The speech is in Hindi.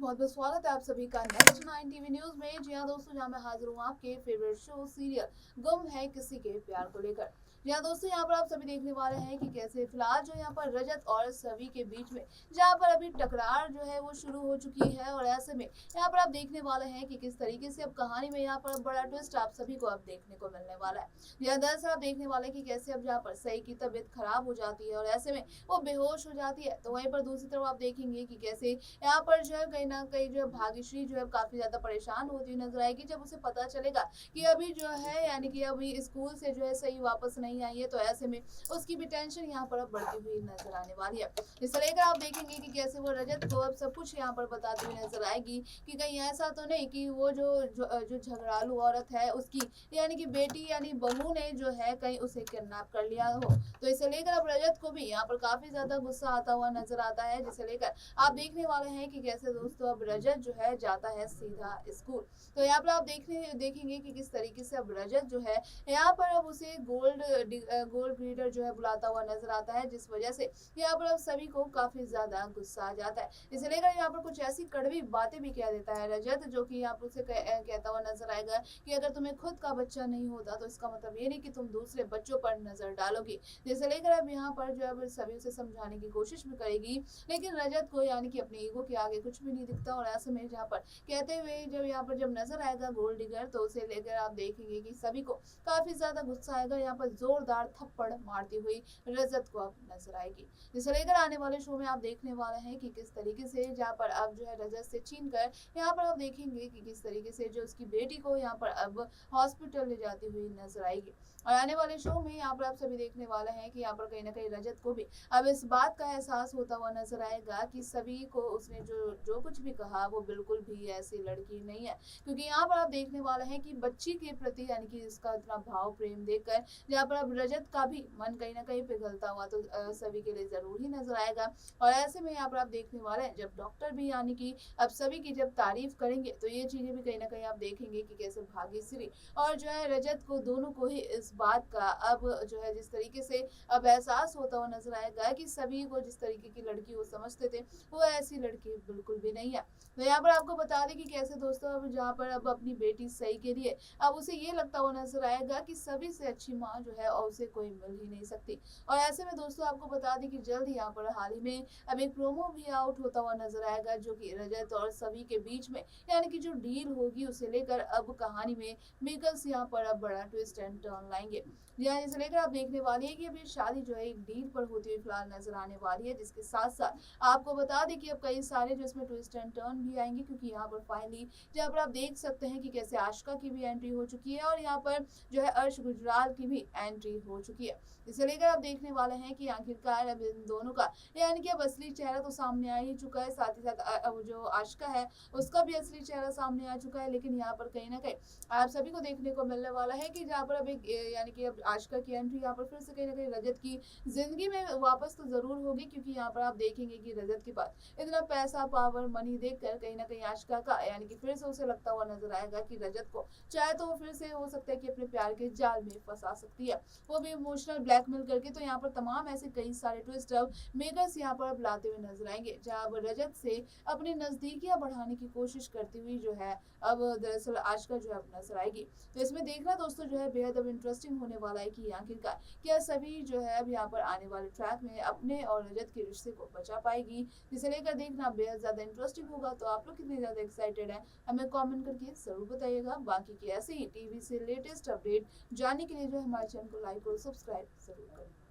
बहुत बहुत स्वागत है आप सभी का नेक्स्ट 9 टीवी न्यूज में। जी हाँ दोस्तों, जहाँ मैं हाजिर हूँ आपके फेवरेट शो सीरियल गुम है किसी के प्यार को लेकर। जी हाँ दोस्तों, यहाँ पर आप सभी देखने वाले हैं कि कैसे फिलहाल जो यहाँ पर रजत और सभी के बीच में जहाँ पर अभी टकरार जो है वो शुरू हो चुकी है। और ऐसे में यहाँ पर आप देखने वाले हैं कि किस तरीके से अब कहानी में यहाँ पर बड़ा ट्विस्ट आप सभी को अब देखने को मिलने वाला है। यहाँ दरअसल आप देखने वाले हैं कि कैसे अब जहाँ पर सही की तबीयत खराब हो जाती है और ऐसे में वो बेहोश हो जाती है, तो वहीं पर दूसरी तरफ आप देखेंगे कि कैसे यहाँ पर जो है कहीं ना कहीं जो है भाग्यश्री जो है काफी ज्यादा परेशान होती हुई नजर आएगी जब उसे पता चलेगा कि अभी जो है यानी कि अभी स्कूल से जो है सही वापस नहीं आई है। तो ऐसे में उसकी भी टेंशन यहाँ पर अब बढ़ती हुई नजर आने वाली है। इस लेकर आप देखेंगे कि कैसे वो रजत को अब सब कुछ यहाँ पर बताती हुई नजर आएगी कि कहीं ऐसा तो नहीं कि वो जो झगड़ालू औरत है उसकी यानी कि बेटी यानी बहू ने जो है कहीं उसे किडनैप कर लिया हो। तो इसे लेकर अब रजत को भी यहाँ पर काफी ज्यादा गुस्सा आता हुआ नजर आता है, जिसे लेकर आप देखने वाले हैं कि कैसे दोस्तों अब रजत जो है जाता है सीधा स्कूल। तो यहाँ पर आप देखेंगे कि किस तरीके से अब रजत जो है यहाँ पर अब उसे गोल्ड ग्रीडर जो है बुलाता हुआ नजर आता है, जिस वजह से यहाँ पर अब सभी को काफी ज्यादा गुस्सा आ जाता है। इसे लेकर यहाँ पर कुछ ऐसी कड़वी बातें भी कह देता है रजत, जो कि यहाँ पर उसे कहता हुआ नजर आएगा कि अगर तुम्हें खुद का बच्चा नहीं होता तो इसका मतलब ये नहीं कि तुम दूसरे बच्चों पर नजर डालोगी। जिसे लेकर अब यहाँ पर जो है सभी उसे समझाने की कोशिश भी करेगी, लेकिन रजत को यानी कि अपने ईगो के आगे कुछ भी नहीं दिखता। और ऐसे में जहाँ पर कहते हुए जब नजर आएगा गोल्ड डिगर, तो उसे लेकर आप देखेंगे कि सभी को काफी ज्यादा गुस्सा आएगा। यहाँ पर जोरदार थप्पड़ मारती हुई रजत को अब नजर आएगी। जिसे लेकर आने वाले शो में आप देखने वाले हैं कि किस तरीके से जहाँ पर अब जो है रजत से छीन कर यहाँ पर आप देखेंगे कि किस तरीके से जो उसकी बेटी को यहाँ पर अब हॉस्पिटल ले जाती हुई नजर आएगी। और आने वाले शो में यहाँ पर आप सभी देखने वाले हैं कि यहाँ पर कहीं ना कहीं रजत को भी अब इस बात का एहसास होता हुआ नजर आएगा कि सभी को उसने जो जो कुछ भी कहा वो बिल्कुल भी ऐसी लड़की नहीं है। क्योंकि यहाँ पर आप देखने वाले हैं कि बच्ची के प्रति यानी कि इसका इतना भाव प्रेम देखकर जहाँ पर अब रजत का भी मन कहीं ना कहीं पिघलता हुआ तो सभी के लिए जरूर ही नजर आएगा। और ऐसे में यहाँ पर आप देखने वाले हैं जब डॉक्टर भी यानी कि अब सभी की जब तारीफ करेंगे, तो ये चीजें भी कहीं ना कहीं आप देखेंगे कि कैसे भाग्यश्री और जो है रजत को दोनों को ही इस बात का अब जो है जिस तरीके से अब एहसास होता हुआ नजर आएगा कि सभी को जिस तरीके की लड़की वो समझते थे वो ऐसी लड़की बिल्कुल भी नहीं है। तो यहाँ पर आपको बता दें कि कैसे दोस्तों अब जहाँ पर अब अपनी बेटी सही के लिए अब उसे ये लगता हुआ नजर आएगा कि सभी से अच्छी माँ जो है और उसे कोई मिल ही नहीं सकती। और ऐसे में दोस्तों आपको बता दें कि जल्द यहाँ पर हाल ही में अब एक प्रोमो भी आउट होता हुआ नजर आएगा, जो कि रजत और सभी के बीच में यानी कि जो डील होगी उसे लेकर अब कहानी में मेकर्स यहाँ पर अब बड़ा ट्विस्ट एंड टर्न लाएंगे। यहाँ इसे लेकर आप देखने वाली है कि अभी शादी जो है एक डील पर होती हुई फिलहाल नजर आने वाली है, जिसके साथ साथ आपको बता दें कि अब कई सारे जो इसमें ट्विस्ट एंड टर्न भी आएंगे, क्योंकि यहाँ पर फाइनली जहाँ पर आप देख सकते हैं कि कैसे आशिका की भी एंट्री हो चुकी है और यहाँ पर जो है अर्श गुजराल की भी एंट्री हो चुकी है। इसे लेकर आप देखने वाले हैं कि आखिरकार अब इन दोनों का यानी कि अब असली चेहरा तो सामने आ ही चुका है, साथ ही साथ अब जो आशिका है उसका भी असली चेहरा सामने आ चुका है। लेकिन यहाँ पर कहीं ना कहीं आप सभी को देखने को मिलने वाला है कि जहाँ पर अब एक यानी कि अब आशिका की एंट्री यहाँ पर फिर से कहीं ना कहीं रजत की जिंदगी में वापस तो जरूर होगी, क्योंकि यहाँ पर आप देखेंगे कि रजत के पास इतना पैसा पावर मनी देखकर कहीं ना कहीं आशिका का यानी कि फिर से उसे लगता हुआ नजर आएगा कि रजत को चाहे तो वो फिर से हो सकता है कि अपने प्यार के जाल में फंसा सकती है, वो भी इमोशनल ब्लैकमेल करके। तो यहाँ पर तमाम ऐसे कई सारे ट्विस्ट अब मेकर्स यहाँ पर अब लाते हुए नजर आएंगे, जहाँ अब रजत से अपनी नजदीकियां बढ़ाने की कोशिश करती हुई जो है अब दरअसल आशिका जो है अब नजर आएगी। तो इसमें देखना दोस्तों जो है बेहद अब इंटरेस्टिंग होने वाला है कि आखिरकार क्या सभी जो है अब यहाँ पर आने वाले ट्रैक में अपने और रजत के रिश्ते को बचा पाएगी, जिसे लेकर देखना बेहद ज्यादा इंटरेस्टिंग होगा। तो आप लोग कितने ज्यादा एक्साइटेड हैं हमें कमेंट करके जरूर बताइएगा। बाकी की ऐसे ही टीवी से लेटेस्ट अपडेट जानने के लिए जो हमारे चैनल को लाइक और सब्सक्राइब जरूर करें।